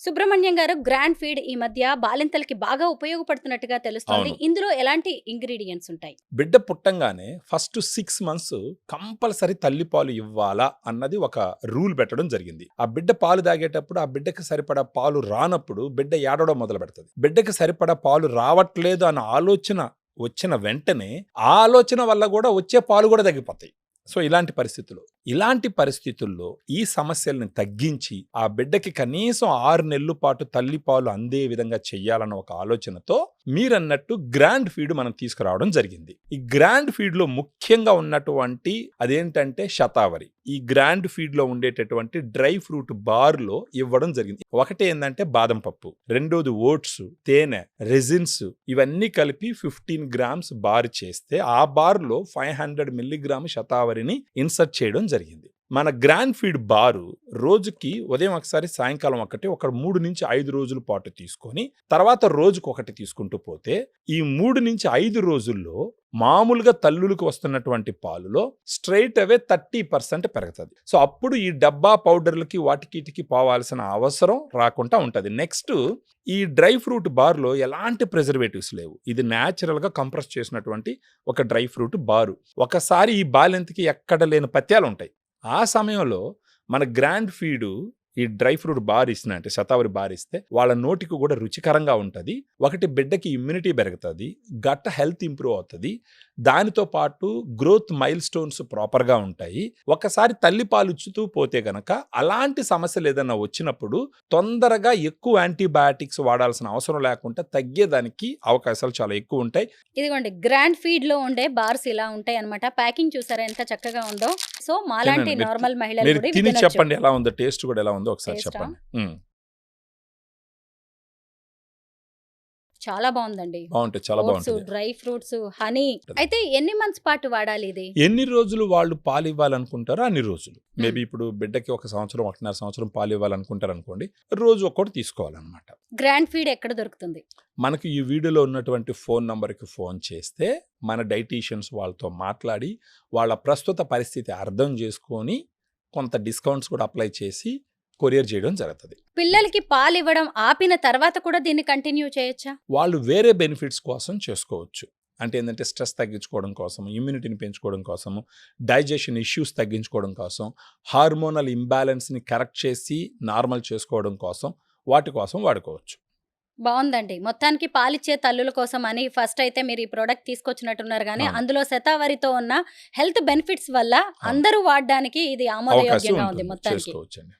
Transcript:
సుబ్రహ్మణ్యం గారు grand feed ఈ మధ్య బాలింతలకి బాగా ఉపయోగపడుతున్నట్టుగా తెలుస్తోంది. అవును. ఇందులో ఎలాంటి ఇంగ్రీడియెంట్స్ ఉంటాయి? బిడ్డ పుట్టంగానే ఫస్ట్ 6 మంత్స్ కంపల్సరీ తల్లిపాలు ఇవ్వాలా అన్నది ఒక రూల్ పెట్టడం జరిగింది. ఆ బిడ్డ పాలు తాగేటప్పుడు ఆ బిడ్డకి సరిపడా పాలు రానప్పుడు బిడ్డ ఏడవడం మొదలుపెడతది. బిడ్డకి సరిపడా పాలు రావట్లేదు అన్న ఆలోచన వచ్చిన వెంటనే, ఆ ఆలోచన వల్ల గూడా వచ్చే పాలు గూడా తగ్గిపోతాయి. సో, ఇలాంటి పరిస్థితుల్లో ఈ సమస్యల్ని తగ్గించి, ఆ బిడ్డకి కనీసం 6 నెలల పాటు తల్లిపాలు అందే విధంగా చెయ్యాలన్న ఒక ఆలోచనతో మీరన్నట్టు గ్రాండ్ ఫీడ్ మనం తీసుకురావడం జరిగింది. ఈ గ్రాండ్ ఫీడ్‌లో ముఖ్యంగా ఉన్నటువంటి అదేంటంటే శతావరి. ఈ గ్రాండ్ ఫీడ్‌లో ఉండేటటువంటి డ్రై ఫ్రూట్ బార్‌లో ఇవ్వడం జరిగింది. ఒకటి ఏందంటే బాదం పప్పు, రెండోది ఓట్స్, తేనె, రెజిన్స్ ఇవన్నీ కలిపి 15 గ్రామ్స్ బార్ చేస్తే, ఆ బార్‌లో 500 మిల్లీగ్రామ్ శతావరిని ఇన్సర్ట్ చేయడం జరిగింది. మన గ్రాండ్ ఫీడ్ బారు రోజుకి ఉదయం ఒకసారి, సాయంకాలం ఒకటి, ఒక 3-5 రోజుల పాటు తీసుకొని, తర్వాత రోజుకొకటి తీసుకుంటూ పోతే, ఈ 3-5 రోజుల్లో మామూలుగా తల్లులకు వస్తున్నటువంటి పాలులో స్ట్రెయిట్ అవే 30% పెరుగుతది. సో, అప్పుడు ఈ డబ్బా పౌడర్లకి వాటికి పోవాల్సిన అవసరం రాకుండా ఉంటది. నెక్స్ట్ ఈ డ్రై ఫ్రూట్ బార్‌లో ఎలాంటి ప్రిజర్వేటివ్స్ లేవు. ఇది న్యాచురల్‌గా కంప్రెస్ చేసినటువంటి ఒక డ్రై ఫ్రూట్ బారు. ఒకసారి ఈ బాలింతకి ఎక్కడ లేని పత్యాలుంటాయి. ఆ సమయంలో మన గ్రాండ్ ఫీడు ఈ డ్రై ఫ్రూట్ బార్ ఇస్తున్నా అంటే శతావరి బార్ ఇస్తే వాళ్ళ నోటికి కూడా రుచికరంగా ఉంటది. ఒకటి బిడ్డకి ఇమ్యూనిటీ పెరుగుతది. గట్ హెల్త్ ఇంప్రూవ్ అవుతది. దానితో పాటు గ్రోత్ మైల్ స్టోన్స్ ప్రాపర్‌గా ఉంటాయి. ఒకసారి తల్లిపాలు ఇచ్చుతూ పోతే గనక అలాంటి సమస్యలు ఏదైనా వచ్చినప్పుడు తొందరగా ఎక్కువ యాంటీబయాటిక్స్ వాడాల్సిన అవసరం లేకుండా తగ్గేదానికి అవకాశాలు చాలా ఎక్కువ ఉంటాయి. ఇదిగోండి గ్రాండ్ ఫీడ్‌లో ఉండే బార్స్ ఇలా ఉంటాయన్నమాట. ప్యాకింగ్ చూసారా ఎంత చక్కగా ఉందో. సో, మాలాంటి తినండి. నార్మల్ మహిళలు మీరు కూడా ఇవి తిని తినొచ్చు. చెప్పండి ఎలా ఉందో? టేస్ట్ కూడా ఎలా ఉందో ఒకసారి టేస్టా? చెప్పండి. హ్మ్. చాలా బావుందండి. బావుంటది. చాలా ఓట్స్, బావుంటది. Dry fruits, honey. అయితే ఎన్ని మంత్స్ పాటు వాడాలి ఇది? ఎన్ని రోజులు వాళ్ళు పాలివ్వాలనుకుంటారో అన్ని రోజులు. హ్మ్. మేబీ ఇప్పుడు బిడ్డకి 1 సంవత్సరం, 1.5 సంవత్సరం పాలివ్వాలనుకుంటారనుకోండి, రోజు ఒక్కోటి తీసుకోవాలనమాట. గ్రాండ్ ఫీడ్ ఎక్కడ దొరుకుతుంది? మనకు ఈ వీడియోలో ఉన్నటువంటి ఫోన్ నంబర్‌కి ఫోన్ చేస్తే, మన డైటీషియన్స్ వాళ్ళతో మాట్లాడి, వాళ్ళ ప్రస్తుత పరిస్థితి అర్థం చేసుకొని, కొంత డిస్కౌంట్స్ కూడా అప్లై చేసి కొరియర్ చేయడం జరుగుతది. పిల్లలకి పాలివ్వడం ఆపిన తర్వాత కూడా దీన్ని కంటిన్యూ చేయొచ్చా? వాళ్ళు వేరే బెనిఫిట్స్ కోసం చేసుకోవచ్చు. అంటే ఏందంటే స్ట్రెస్ తగ్గించుకోవడం కోసం, ఇమ్యూనిటీని పెంచుకోవడం కోసము, డైజెషన్ ఇష్యూస్ తగ్గించుకోవడం కోసం, హార్మోనల్ ఇంబాలెన్స్‌ని కరెక్ట్ చేసి నార్మల్ చేసుకోవడం కోసం, వాటి కోసం వాడుకోవచ్చు. బావుందండి. మొత్తానికి పాలిచ్చే తల్లుల కోసం అని ఫస్ట్ అయితే మీరు ఈ ప్రొడక్ట్ తీసుకొచ్చినట్టున్నారు గానీ, అవును. అందులో శతావరితో ఉన్న హెల్త్ బెనిఫిట్స్ వల్ల అవును. అందరూ వాడడానికి ఇది అవకాశం ఆమోదయోగ్యంగా ఉంది ఉంటుంది. మొత్తానికి. చేసుకోవచ్చండి.